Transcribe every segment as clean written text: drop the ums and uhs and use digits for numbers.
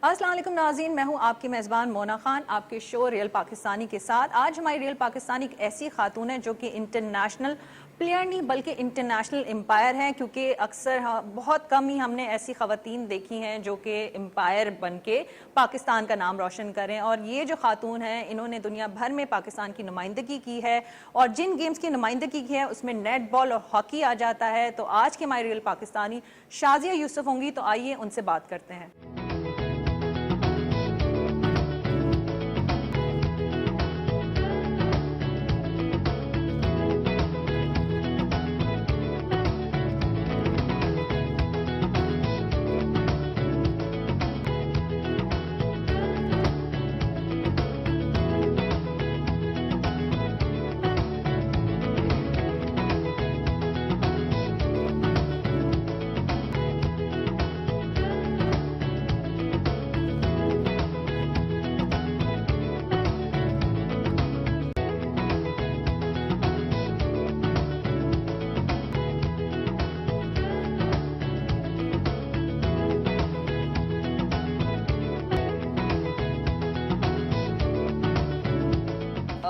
السلام علیکم ناظرین، میں ہوں آپ کی میزبان مونا خان آپ کے شو ریئل پاکستانی کے ساتھ۔ آج ہماری ریئل پاکستانی ایک ایسی خاتون ہے جو کہ انٹرنیشنل پلیئر نہیں بلکہ انٹرنیشنل امپائر ہیں، کیونکہ اکثر بہت کم ہی ہم نے ایسی خواتین دیکھی ہیں جو کہ امپائر بن کے پاکستان کا نام روشن کریں، اور یہ جو خاتون ہیں انہوں نے دنیا بھر میں پاکستان کی نمائندگی کی ہے، اور جن گیمز کی نمائندگی کی ہے اس میں نیٹ بال اور ہاکی آ جاتا ہے۔ تو آج کے ہماری ریئل پاکستانی شازیہ یوسف ہوں گی، تو آئیے ان سے بات کرتے ہیں۔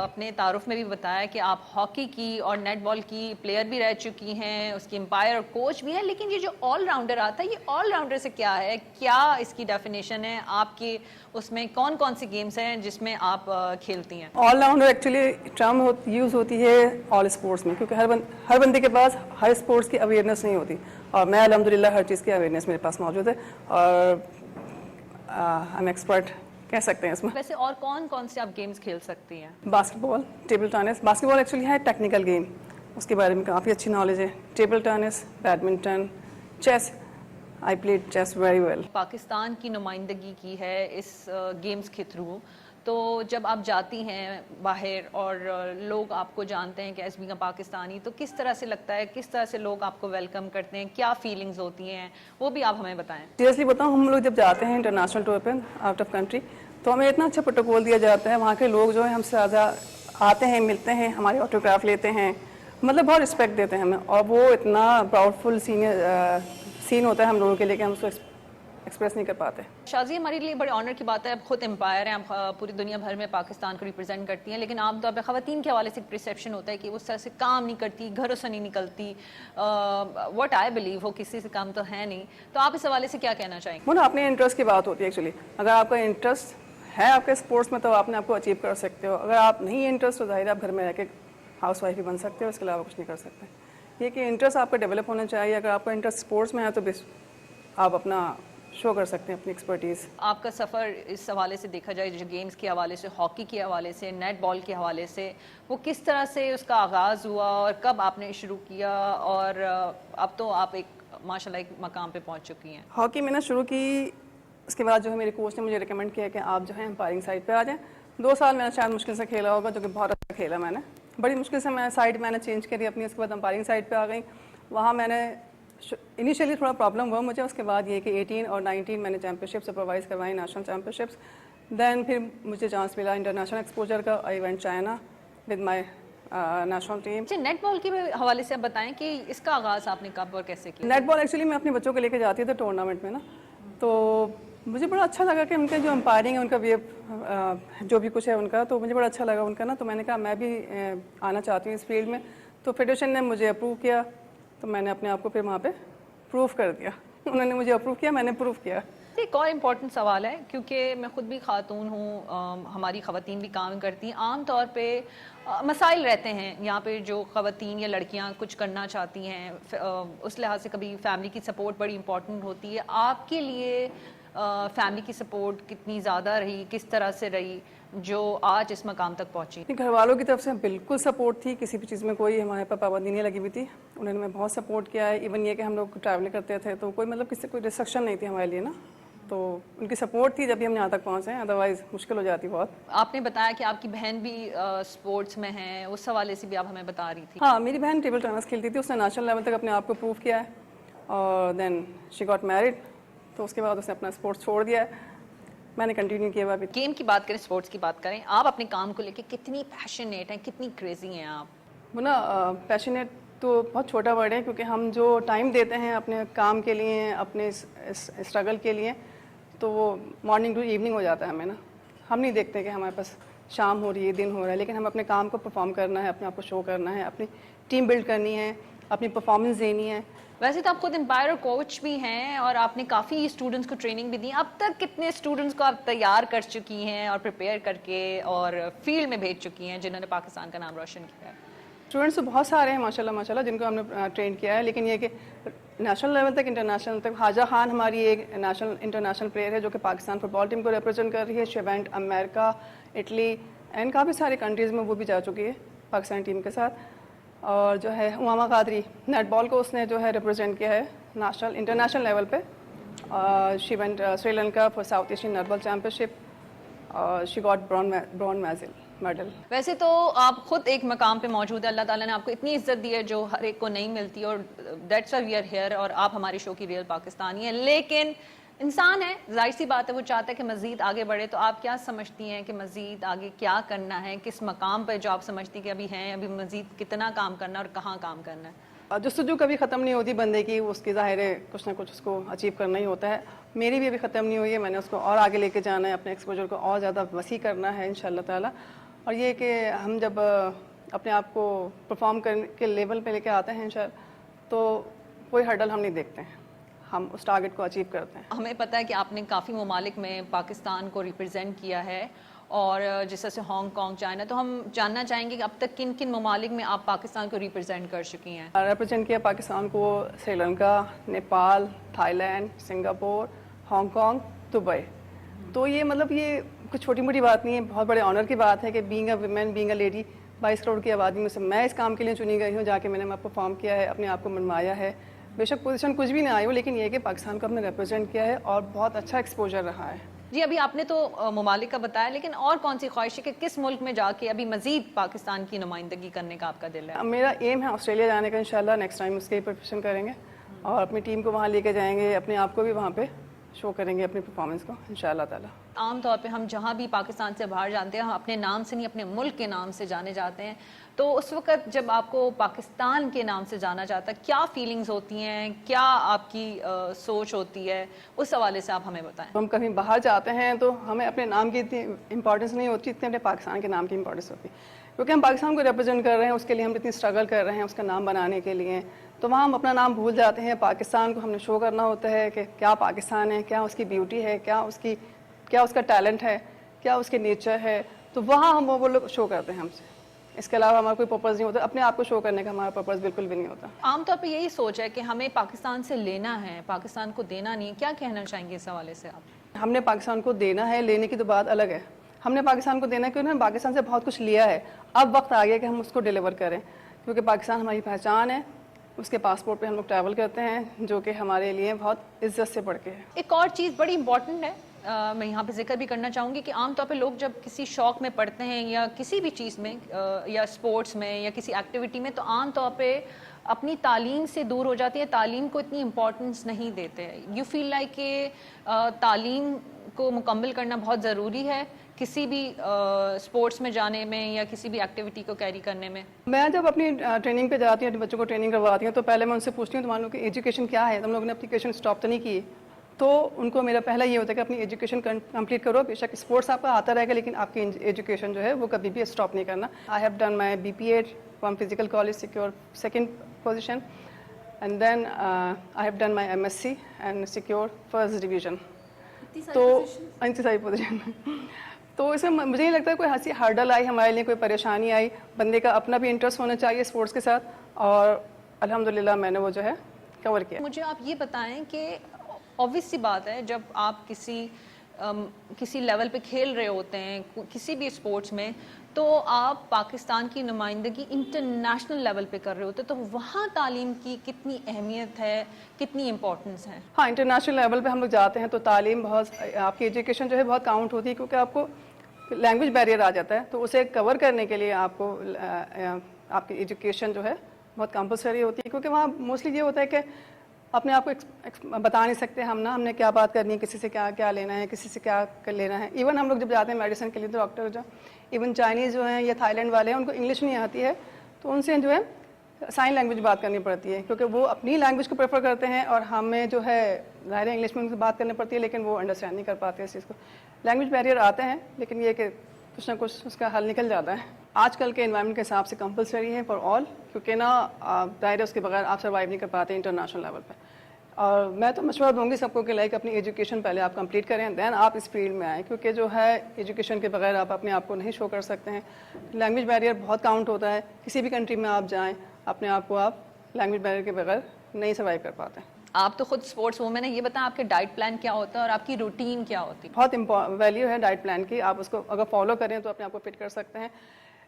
اپنے تعارف میں بھی بتایا کہ آپ ہاکی کی اور نیٹ بال کی پلیئر بھی رہ چکی ہیں، اس کی امپائر اور کوچ بھی ہیں، لیکن یہ جو آل راؤنڈر آتا ہے، یہ آل راؤنڈر سے کیا ہے، کیا اس کی ڈیفینیشن ہے آپ کی؟ اس میں کون کون سی گیمز ہیں جس میں آپ کھیلتی ہیں؟ All rounder actually term use ہوتی ہے آل اسپورٹس میں، کیونکہ ہر بندے کے پاس ہر اسپورٹس کی اویئرنیس نہیں ہوتی، اور میں الحمدللہ ہر چیز کی اویئرنیس میرے پاس موجود ہے، اور ہم ایکسپرٹ کہہ سکتے ہیں اس میں۔ ویسے اور کون کون سے آپ گیمز کھیل سکتی ہیں؟ Basketball, table tennis. Basketball actually ہے ٹیکنیکل گیم، اس کے بارے میں کافی اچھی نالج ہے۔ Table tennis, badminton, chess, I played chess very well. Pakistan کی نمائندگی کی ہے اس گیمز کے تھرو، تو جب آپ جاتی ہیں باہر اور لوگ آپ کو جانتے ہیں کہ ایس بی کا پاکستانی، تو کس طرح سے لگتا ہے، کس طرح سے لوگ آپ کو ویلکم کرتے ہیں، کیا فیلنگز ہوتی ہیں، وہ بھی آپ ہمیں بتائیں۔ سیریسلی بتاؤں، ہم لوگ جب جاتے ہیں انٹرنیشنل ٹور پہ آؤٹ آف کنٹری، تو ہمیں اتنا اچھا پروٹوکول دیا جاتا ہے، وہاں کے لوگ جو ہیں ہم سے زیادہ آتے ہیں، ملتے ہیں، ہمارے آٹوگراف لیتے ہیں، مطلب بہت رسپیکٹ دیتے ہیں ہمیں، اور وہ اتنا پراؤڈفل سین ہوتا ہے ہم لوگوں کے لیے کہ ہم اس کو ایکسپریس نہیں کر پاتے۔ شازیہ، ہمارے لیے بڑے آنر کی بات ہے، آپ خود امپائر ہیں، آپ پوری دنیا بھر میں پاکستان کو ریپرزینٹ کرتی ہیں، لیکن عام طور پہ خواتین کے حوالے سے ایک پرسیپشن ہوتا ہے کہ وہ اس طرح سے کام نہیں کرتی، گھروں سے نہیں نکلتی، واٹ آئی بلیو وہ کسی سے کام تو ہے نہیں، تو آپ اس حوالے سے کیا کہنا چاہیں گے؟ وہ نا اپنے انٹرسٹ کی بات ہوتی ہے ایکچولی، اگر آپ کا انٹرسٹ ہے آپ کے اسپورٹس میں تو آپ نے آپ کو اچیو کر سکتے ہو، اگر آپ نہیں انٹرسٹ تو ظاہر آپ گھر میں رہ کے ہاؤس وائف بھی بن سکتے ہو، اس کے علاوہ کچھ نہیں کر سکتے۔ یہ کہ انٹرسٹ آپ کا ڈیولپ ہونا چاہیے، اگر آپ کا انٹرسٹ اسپورٹس میں ہے تو آپ اپنا شو کر سکتے ہیں اپنی ایکسپرٹیز۔ آپ کا سفر اس حوالے سے دیکھا جائے، جو گیمز کے حوالے سے، ہاکی کے حوالے سے، نیٹ بال کے حوالے سے، وہ کس طرح سے اس کا آغاز ہوا اور کب آپ نے شروع کیا، اور اب تو آپ ایک ماشاءاللہ ایک مقام پہ پہنچ چکی ہیں؟ ہاکی میں نے شروع کی، اس کے بعد جو ہے میرے کوچ نے مجھے ریکمینڈ کیا کہ آپ جو ہے امپائرنگ سائڈ پہ آ جائیں۔ 2 سال میں نے شاید مشکل سے کھیلا ہوگا، جو کہ بہت اچھا کھیلا میں نے، بڑی مشکل سے میں سائڈ میں نے چینج کری اپنی، اس کے بعد امپائرنگ سائڈ پہ آ گئی۔ وہاں میں نے انیشیلی تھوڑا پرابلم ہوا مجھے، اس کے بعد یہ کہ 18 اور 19 میں نے چیمپئن شپ سپروائز کروائی، نیشنل چیمپئن شپس، دین پھر مجھے چانس ملا انٹرنیشنل ایکسپوجر کا، I went China with my national team. Netball کے حوالے سے آپ بتائیں کہ اس کا آغاز آپ نے کب اور کیسے کیا؟ نیٹ بال ایکچولی میں اپنے بچوں کو لے کے جاتی تھی ٹورنامنٹ میں نا، تو مجھے بڑا اچھا لگا کہ ان کے جو امپائرنگ ہے، ان کا وے جو بھی کچھ ہے ان کا، تو مجھے بڑا اچھا لگا ان کا نا، تو میں نے کہا میں بھی آنا چاہتی ہوں اس فیلڈ میں، تو فیڈریشن نے مجھے اپروو کیا، تو میں نے اپنے آپ کو پھر وہاں پہ پروف کر دیا، انہوں نے مجھے اپروو کیا، میں نے پروف کیا۔ ایک اور امپورٹنٹ سوال ہے، کیونکہ میں خود بھی خاتون ہوں، ہماری خواتین بھی کام کرتی ہیں، عام طور پہ مسائل رہتے ہیں یہاں پہ، جو خواتین یا لڑکیاں کچھ کرنا چاہتی ہیں، اس لحاظ سے کبھی فیملی کی سپورٹ بڑی امپورٹنٹ ہوتی ہے۔ آپ کے لیے فیملی کی سپورٹ کتنی زیادہ رہی، کس طرح سے رہی جو آج اس مقام تک پہنچی؟ گھر والوں کی طرف سے بالکل سپورٹ تھی، کسی بھی چیز میں کوئی ہمارے پاس پابندی نہیں لگی ہوئی تھی، انہوں نے ہمیں بہت سپورٹ کیا ہے، ایون یہ کہ ہم لوگ ٹریول کرتے تھے تو کوئی مطلب کسی سے کوئی ریسٹرکشن نہیں تھی ہمارے لیے نا، تو ان کی سپورٹ تھی جب بھی ہم یہاں تک پہنچے ہیں، ادروائز مشکل ہو جاتی بہت۔ آپ نے بتایا کہ آپ کی بہن بھی اسپورٹس میں ہیں، اس حوالے سے بھی آپ ہمیں بتا رہی تھی۔ ہاں، میری بہن ٹیبل ٹینس کھیلتی تھی، اس نے نیشنل لیول تک اپنے آپ کو پروف کیا ہے، اور دین شی گاٹ میرڈ، تو اس کے بعد اس نے اپنا اسپورٹس چھوڑ دیا ہے، میں نے کنٹینیو کیا ہوا۔ گیم کی بات کریں، اسپورٹس کی بات کریں، آپ اپنے کام کو لے کے کتنی پیشنیٹ ہیں، کتنی کریزی ہیں آپ؟ وہ نا پیشنیٹ تو بہت چھوٹا ورڈ ہے، کیونکہ ہم جو ٹائم دیتے ہیں اپنے کام کے لیے، اپنے اسٹرگل کے لیے، تو وہ مارننگ ٹو ایوننگ ہو جاتا ہے ہمیں نا. ہم نہیں دیکھتے کہ ہمارے پاس شام ہو رہی ہے, دن ہو رہا ہے, لیکن ہم اپنے کام کو پرفارم کرنا ہے, اپنے آپ کو شو کرنا ہے, اپنی ٹیم بلڈ کرنی ہے, اپنی پرفارمنس دینی ہے. ویسے تو آپ خود امپائر اور کوچ بھی ہیں اور آپ نے کافی اسٹوڈنٹس کو ٹریننگ بھی دی. اب تک کتنے اسٹوڈنٹس کو آپ تیار کر چکی ہیں اور پریپیئر کر کے اور فیلڈ میں بھیج چکی ہیں جنہوں نے پاکستان کا نام روشن کیا ہے؟ اسٹوڈنٹس تو بہت سارے ہیں ماشاء اللہ جن کو ہم نے ٹرین کیا ہے, لیکن یہ کہ نیشنل لیول تک, انٹرنیشنل تک. حاجہ خان ہماری ایک انٹرنیشنل پلیئر ہے جو کہ پاکستان فٹ بال ٹیم کو ریپرزینٹ کر رہی ہے. شیونٹ امریکہ, اٹلی اینڈ کافی سارے کنٹریز میں وہ بھی جا چکی ہے پاکستان ٹیم کے ساتھ. اور جو ہے امامہ قادری, نیٹ بال کو اس نے جو ہے ریپرزینٹ کیا ہے نیشنل انٹرنیشنل لیول پہ. She went Sri Lanka for South Asian netball championship, she got bronze medal. ویسے تو آپ خود ایک مقام پہ موجود ہے, اللہ تعالیٰ نے آپ کو اتنی عزت دی ہے جو ہر ایک کو نہیں ملتی, اور that's why we are here, اور آپ ہمارے شو کی ریئل پاکستانی ہیں. لیکن انسان ہے, ظاہر سی بات ہے, وہ چاہتا ہے کہ مزید آگے بڑھے. تو آپ کیا سمجھتی ہیں کہ مزید آگے کیا کرنا ہے, کس مقام پہ جو آپ سمجھتی کہ ابھی ہیں, ابھی مزید کتنا کام کرنا ہے اور کہاں کام کرنا ہے؟ جستجو کبھی ختم نہیں ہوتی بندے کی, اس کی ظاہر ہے کچھ نہ کچھ اس کو اچیو کرنا ہی ہوتا ہے. میری بھی ابھی ختم نہیں ہوئی ہے, میں نے اس کو اور آگے لے کے جانا ہے, اپنے ایکسپوجر کو اور زیادہ وسیع کرنا ہے انشاءاللہ تعالی. اور یہ کہ ہم جب اپنے آپ کو پرفارم کرنے کے لیول پہ لے کے آتے ہیں انشاءاللہ, تو کوئی ہرڈل ہم نہیں دیکھتے ہیں, ہم اس ٹارگٹ کو اچیو کرتے ہیں. ہمیں پتہ ہے کہ آپ نے کافی ممالک میں پاکستان کو ریپرزینٹ کیا ہے, اور جس طرح سے ہانگ کانگ, چائنا. تو ہم جاننا چاہیں گے کہ اب تک کن کن ممالک میں آپ پاکستان کو ریپرزینٹ کر چکی ہیں؟ ریپرزینٹ کیا پاکستان کو Sri Lanka, Nepal, Thailand, Singapore, Hong Kong, Dubai. تو یہ مطلب یہ کچھ چھوٹی موٹی بات نہیں ہے, بہت بڑے آنر کی بات ہے کہ being a women, being a lady, 22 crore کی آبادی میں سے میں اس کام کے لیے چنی گئی ہوں. جا کے میں نے پرفارم کیا ہے, اپنے آپ کو منوایا ہے. بے شک پوزیشن کچھ بھی نہیں آئی ہو, لیکن یہ کہ پاکستان کو ہم نے ریپرزینٹ کیا ہے اور بہت اچھا ایکسپوجر رہا ہے. جی, ابھی آپ نے تو ممالک کا بتایا, لیکن اور کون سی خواہش ہے کہ کس ملک میں جا کے ابھی مزید پاکستان کی نمائندگی کرنے کا آپ کا دل ہے؟ میرا ایم ہے آسٹریلیا جانے کا انشاءاللہ. نیکسٹ ٹائم اس کے پریپریشن کریں گے اور اپنی ٹیم کو وہاں لے کے جائیں گے, اپنے آپ کو بھی وہاں پہ شو کریں گے, اپنی پرفارمنس کو انشاءاللہ تعالی. عام طور پہ ہم جہاں بھی پاکستان سے باہر جانتے ہیں, ہم اپنے نام سے نہیں اپنے ملک کے نام سے جانے جاتے ہیں. تو اس وقت جب آپ کو پاکستان کے نام سے جانا جاتا ہے, کیا فیلنگز ہوتی ہیں, کیا آپ کی سوچ ہوتی ہے, اس حوالے سے آپ ہمیں بتائیں. ہم کہیں باہر جاتے ہیں تو ہمیں اپنے نام کی اتنی امپورٹنس نہیں ہوتی جتنی اپنے پاکستان کے نام کی امپورٹنس ہوتی ہے, کیونکہ ہم پاکستان کو ریپرزینٹ کر رہے ہیں, اس کے لیے ہم اتنی اسٹرگل کر رہے ہیں اس کا نام بنانے کے لیے. تو وہاں ہم اپنا نام بھول جاتے ہیں. پاکستان کو ہم نے شو کرنا ہوتا ہے کہ کیا پاکستان ہے, کیا اس کی بیوٹی ہے, کیا اس کا ٹیلنٹ ہے, کیا اس کے نیچر ہے. تو وہاں ہم وہ لوگ شو کرتے ہیں ہم سے. اس کے علاوہ ہمارا کوئی پرپز نہیں ہوتا, اپنے آپ کو شو کرنے کا ہمارا پرپز بالکل بھی نہیں ہوتا. عام طور پہ یہی سوچ ہے کہ ہمیں پاکستان سے لینا ہے, پاکستان کو دینا نہیں. کیا کہنا چاہیں گے اس حوالے سے آپ؟ ہم نے پاکستان کو دینا ہے, لینے کی تو بات الگ ہے. ہم نے پاکستان کو دینا ہے کیونکہ پاکستان سے بہت کچھ لیا ہے. اب وقت آ گیا کہ ہم اس کو ڈیلیور کریں, کیونکہ پاکستان ہماری پہچان ہے. اس کے پاسپورٹ پہ ہم لوگ ٹریول کرتے ہیں, جو کہ ہمارے لیے بہت عزت سے بڑھ کے ہے. ایک اور چیز بڑی امپورٹنٹ ہے, میں یہاں پہ ذکر بھی کرنا چاہوں گی کہ عام طور پہ لوگ جب کسی شوق میں پڑھتے ہیں یا کسی بھی چیز میں یا اسپورٹس میں یا کسی ایکٹیویٹی میں, تو عام طور پہ اپنی تعلیم سے دور ہو جاتی ہے, تعلیم کو اتنی امپورٹنس نہیں دیتے. یو فیل لائک کہ تعلیم کو مکمل کرنا بہت ضروری ہے کسی بھی اسپورٹس میں جانے میں یا کسی بھی ایکٹیویٹی کو کیری کرنے میں؟ میں جب اپنی ٹریننگ پہ جاتی ہوں, بچوں کو ٹریننگ کرواتی ہوں, تو پہلے میں ان سے پوچھتی ہوں تمہارے لوگ کی ایجوکیشن کیا ہے, تم لوگوں نے اپنی ایجوکیشن اسٹاپ تو نہیں کی. تو ان کو میرا پہلا یہ ہوتا ہے کہ اپنی ایجوکیشن کمپلیٹ کرو. بے شک اسپورٹس آپ کا آتا رہے گا, لیکن آپ کی ایجوکیشن جو ہے وہ کبھی بھی اسٹاپ نہیں کرنا. I have done my BPA from physical college, secure 2nd position, and then I have done my MSc and secure 1st division. تو انتہائی پوزیشن. تو اس میں مجھے نہیں لگتا ہے کوئی ہنسی ہرڈل آئی ہمارے لیے, کوئی پریشانی آئی. بندے کا اپنا بھی انٹرسٹ ہونا چاہیے اسپورٹس کے ساتھ, اور الحمدللہ میں نے وہ جو ہے کور کیا. مجھے آپ یہ بتائیں کہ obvious سی بات ہے, جب آپ کسی لیول پہ کھیل رہے ہوتے ہیں کسی بھی اسپورٹس میں, تو آپ پاکستان کی نمائندگی انٹرنیشنل لیول پہ کر رہے ہوتے ہیں, تو وہاں تعلیم کی کتنی اہمیت ہے, کتنی امپورٹنس ہے؟ ہاں, انٹرنیشنل لیول پہ ہم لوگ جاتے ہیں تو تعلیم بہت, آپ کی ایجوکیشن جو ہے بہت کاؤنٹ ہوتی ہے, کیونکہ آپ کو لینگویج بیریئر آ جاتا ہے. تو اسے کور کرنے کے لیے آپ کو آپ کی ایجوکیشن جو ہے بہت کمپلسری ہوتی ہے, کیونکہ وہاں موسٹلی یہ ہوتا ہے کہ اپنے آپ کو بتا نہیں سکتے ہم نا, ہم نے کیا بات کرنی ہے, کسی سے کیا لینا ہے, کسی سے کیا لینا ہے. ایون ہم لوگ جب جاتے ہیں میڈیسن کے لیے تو ڈاکٹر جو ایون چائنیز جو ہیں یا تھائی لینڈ والے ہیں, ان کو انگلش نہیں آتی ہے, تو ان سے جو ہے سائن لینگویج بات کرنی پڑتی ہے کیونکہ وہ اپنی لینگویج کو پریفر کرتے ہیں اور ہمیں جو ہے ظاہر انگلش میں ان سے بات کرنی پڑتی ہے لیکن وہ انڈرسٹینڈ نہیں کر پاتے اس چیز کو. لینگویج بیریئر آتے ہیں لیکن یہ کہ کچھ نہ کچھ اس کا حل نکل جاتا ہے. آج کل کے انوائرمنٹ کے حساب سے کمپلسری ہے فار آل کیونکہ نا ظاہر اس کے بغیر آپ سروائیو نہیں کر پاتے انٹرنیشنل لیول پہ. اور میں تو مشورہ دوں گی سب کو کہ لائک اپنی ایجوکیشن پہلے آپ کمپلیٹ کریں دین آپ اس فیلڈ میں آئیں کیونکہ جو ہے ایجوکیشن کے بغیر آپ اپنے آپ کو نہیں شو کر سکتے ہیں. لینگویج بیریئر بہت کاؤنٹ ہوتا ہے. کسی بھی کنٹری میں آپ جائیں اپنے آپ کو آپ لینگویج بیریئر کے بغیر نہیں سروائیو کر پاتے. آپ تو خود اسپورٹس وومن ہے, یہ بتائیں آپ کے ڈائٹ پلان کیا ہوتا ہے اور آپ کی روٹین کیا ہوتی ہے؟ بہت ویلیو ہے ڈائٹ پلان کی, آپ اس کو اگر فالو کریں تو اپنے آپ کو فٹ کر سکتے ہیں.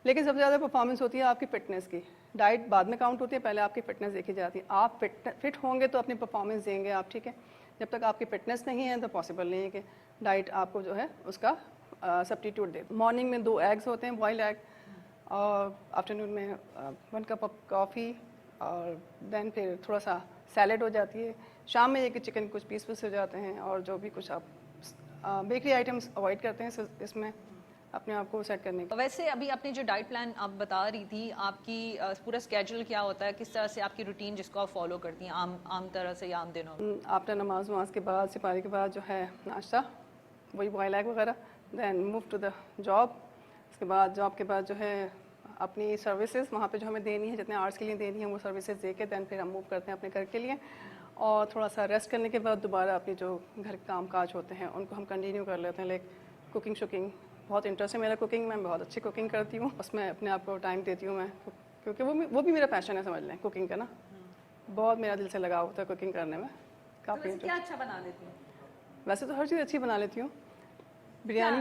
لیکن سب سے زیادہ پرفارمنس ہوتی ہے آپ کی فٹنس کی. ڈائٹ بعد میں کاؤنٹ ہوتی ہے, پہلے آپ کی فٹنس دیکھی جاتی ہے. آپ فٹ ہوں گے تو اپنی پرفارمنس دیں گے آپ, ٹھیک ہے. جب تک آپ کی فٹنس نہیں ہے تو پاسبل نہیں ہے کہ ڈائٹ آپ کو جو ہے اس کا سبسٹیٹیوٹ دے. مارننگ میں 2 ایگز ہوتے ہیں بوائلڈ ایگ, اور آفٹرنون میں 1 کپ آف کافی, اور دین پھر تھوڑا سا سیلڈ ہو جاتی ہے. شام میں یہ کہ چکن کچھ پیس ہو جاتے ہیں, اور جو بھی کچھ آپ بیکری آئٹمس اوائڈ کرتے ہیں اس میں اپنے آپ کو سیٹ کرنے کا. ویسے ابھی آپ نے جو ڈائٹ پلان آپ بتا رہی تھی, آپ کی پورا اسکیجول کیا ہوتا ہے, کس طرح سے آپ کی روٹین جس کو آپ فالو کرتی ہیں عام طرح سے یا عام دنوں میں؟ آفٹر نماز کے بعد سپاری کے بعد جو ہے ناشتہ, وہی بوائل ایگ وغیرہ, then move to the job. اس کے بعد جاب کے بعد جو ہے اپنی سروسز وہاں پہ جو ہمیں دینی ہے, جتنے آورس کے لیے دینی ہے وہ سروسز دے کے دین پھر ہم موو کرتے ہیں اپنے گھر کے لیے. اور تھوڑا سا ریسٹ کرنے کے بعد دوبارہ اپنی جو گھر کے کام کاج ہوتے ہیں ان کو ہم کنٹینیو کر لیتے ہیں. لائک کوکنگ شوکنگ بہت انٹرسٹ ہے میرا کوکنگ میں, بہت اچھی کوکنگ کرتی ہوں. اس میں اپنے آپ کو ٹائم دیتی ہوں میں کیونکہ وہ بھی میرا پیشن ہے سمجھ لیں کوکنگ کا نا. بہت میرا دل سے لگاؤ ہوتا ہے کوکنگ کرنے میں. کافی کیا اچھا بنا لیتی ہیں؟ ویسے تو ہر چیز اچھی بنا لیتی ہوں. بریانی,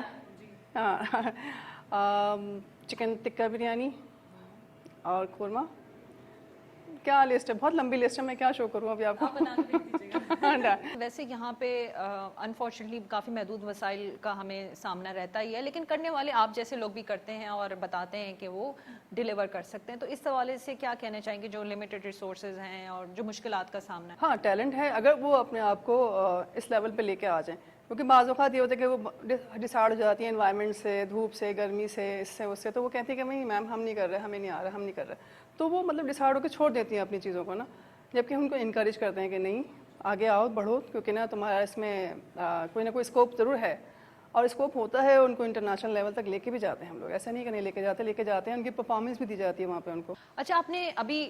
ہاں, چکن ٹکا بریانی اور قورمہ. کیا لسٹ ہے, بہت لمبی لسٹ ہے, میں کیا شو کروں ابھی آپ کو. ویسے یہاں پہ انفارچونیٹلی کافی محدود وسائل کا ہمیں سامنا رہتا ہی ہے, لیکن کرنے والے آپ جیسے لوگ بھی کرتے ہیں اور بتاتے ہیں کہ وہ ڈیلیور کر سکتے ہیں. تو اس حوالے سے کیا کہنا چاہیں گے جو لمیٹڈ ریسورسز ہیں اور جو مشکلات کا سامنا ہے؟ ہاں, ٹیلنٹ ہے اگر وہ اپنے آپ کو اس لیول پہ لے کے آ جائیں. کیونکہ بعض اوقات یہ ہوتا ہے کہ وہ ڈسارڈ ہو جاتی ہیں انوائرمنٹ سے, دھوپ سے, گرمی سے, اس سے اس سے, تو وہ کہتی ہے کہ نہیں میم ہم نہیں کر رہے, ہمیں نہیں آ رہا, ہم نہیں کر رہے. تو وہ مطلب ڈسارڈ ہو کے چھوڑ دیتی ہیں اپنی چیزوں کو نا, جبکہ ہم ان کو انکریج کرتے ہیں کہ نہیں آگے آؤ, بڑھو, کیونکہ نا تمہارا اس میں کوئی نہ کوئی اسکوپ ضرور ہے. اور اسکوپ ہوتا ہے, ان کو انٹرنیشنل لیول تک لے کے بھی جاتے ہیں ہم لوگ. ایسا نہیں کہ نہیں لے کے جاتے ہیں, ان کی پرفارمنس بھی دی جاتی ہے وہاں پہ ان کو. اچھا, آپ نے ابھی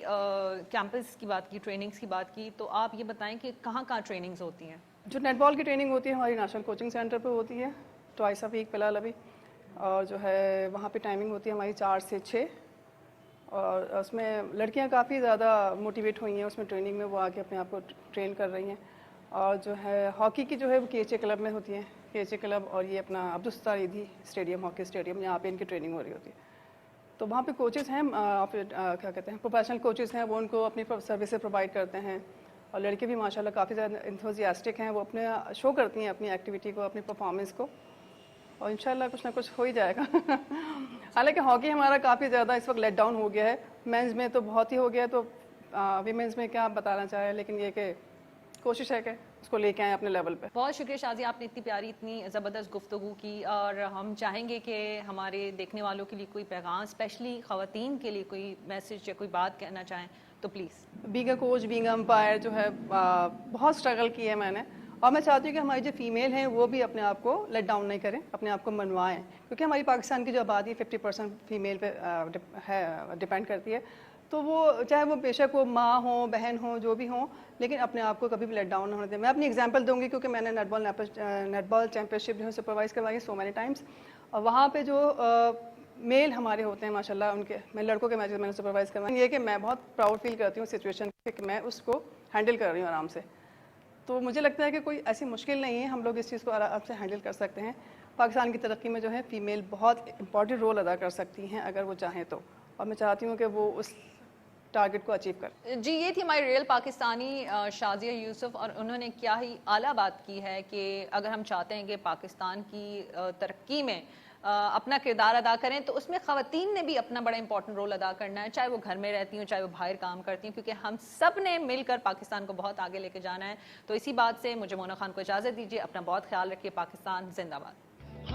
کیمپس کی بات کی, ٹریننگس کی بات کی, تو آپ یہ بتائیں کہ کہاں کہاں ٹریننگز ہوتی ہیں؟ جو نیٹ بال کی ٹریننگ ہوتی ہے ہماری نیشنل کوچنگ سینٹر پہ ہوتی ہے, ٹوائس اے ویک فی الحال ابھی. اور جو ہے وہاں پہ ٹائمنگ ہوتی ہے ہماری 4 سے 6, اور اس میں لڑکیاں کافی زیادہ موٹیویٹ ہوئی ہیں اس میں ٹریننگ میں, وہ آ کے اپنے آپ کو ٹرین کر رہی ہیں. اور جو ہے ہاکی کی جو ہے وہ KHA کلب میں ہوتی ہے, KHA کلب, اور یہ اپنا Abdul Sattar Edhi stadium, hockey stadium, یہاں پہ ان کی ٹریننگ ہو رہی ہوتی ہے. تو وہاں پہ کوچز ہیں, کیا کہتے ہیں, پروفیشنل کوچز ہیں, وہ ان کو اپنی سروسز پرووائڈ کرتے ہیں. اور لڑکے بھی ماشاءاللہ کافی زیادہ انتھوزیاسٹک ہیں, وہ اپنے شو کرتی ہیں اپنی ایکٹیویٹی کو, اپنی پرفارمنس کو, اور انشاءاللہ کچھ نہ کچھ ہو ہی جائے گا. حالانکہ ہاکی ہمارا کافی زیادہ اس وقت لیٹ ڈاؤن ہو گیا ہے, مینز میں تو بہت ہی ہو گیا, تو ویمنز میں کیا بتانا چاہے, لیکن یہ کہ کوشش ہے کہ اس کو لے کے آئیں اپنے لیول پہ. بہت شکریہ شازیہ, آپ نے اتنی پیاری اتنی زبردست گفتگو کی, اور ہم چاہیں گے کہ ہمارے دیکھنے والوں کے لیے کوئی پیغام, اسپیشلی خواتین کے لیے کوئی میسج یا کوئی بات کہنا چاہیں تو please. Being a coach, being a umpire جو ہے بہت اسٹرگل کی ہے میں نے, اور میں چاہتی ہوں کہ ہماری جو فیمیل ہیں وہ بھی اپنے آپ کو لیٹ ڈاؤن نہیں کریں, اپنے آپ کو منوائیں. کیونکہ ہماری پاکستان کی جو آبادی 50% فیمیل پہ ہے, ڈپینڈ کرتی ہے. تو وہ چاہے وہ بے شک وہ ماں ہوں, بہن ہوں, جو بھی ہوں, لیکن اپنے آپ کو کبھی بھی لیٹ ڈاؤن نہ ہونے دیں. میں اپنی ایگزامپل دوں گی کیونکہ میں نے نیٹ بال چیمپئن شپ جو ہے سپروائز کروائی ہے سو مینی ٹائمس. اور وہاں پہ جو میل ہمارے ہوتے ہیں ماشاءاللہ, ان کے میں لڑکوں کے میچز میں نے سپروائز کروائی, یہ کہ میں بہت پراؤڈ فیل کرتی ہوں سچویشن کہ میں اس کو ہینڈل کر رہی ہوں آرام سے. تو مجھے لگتا ہے کہ کوئی ایسی مشکل نہیں ہے, ہم لوگ اس چیز کو آرام سے ہینڈل کر سکتے ہیں. پاکستان کی ترقی میں جو ہے فیمیل بہت امپورٹنٹ رول ادا کر سکتی ہیں اگر وہ چاہیں تو, اور میں چاہتی ہوں کہ وہ اس ٹارگٹ کو اچیو کر. جی, یہ تھی ہماری ریئل پاکستانی شازیہ یوسف, اور انہوں نے کیا ہی اعلیٰ بات کی ہے کہ اگر ہم چاہتے ہیں کہ پاکستان کی ترقی میں اپنا کردار ادا کریں تو اس میں خواتین نے بھی اپنا بڑا امپورٹنٹ رول ادا کرنا ہے, چاہے وہ گھر میں رہتی ہوں, چاہے وہ باہر کام کرتی ہوں, کیونکہ ہم سب نے مل کر پاکستان کو بہت آگے لے کے جانا ہے. تو اسی بات سے مجھے مونا خان کو اجازت دیجیے, اپنا بہت خیال رکھیے. پاکستان زندہ باد.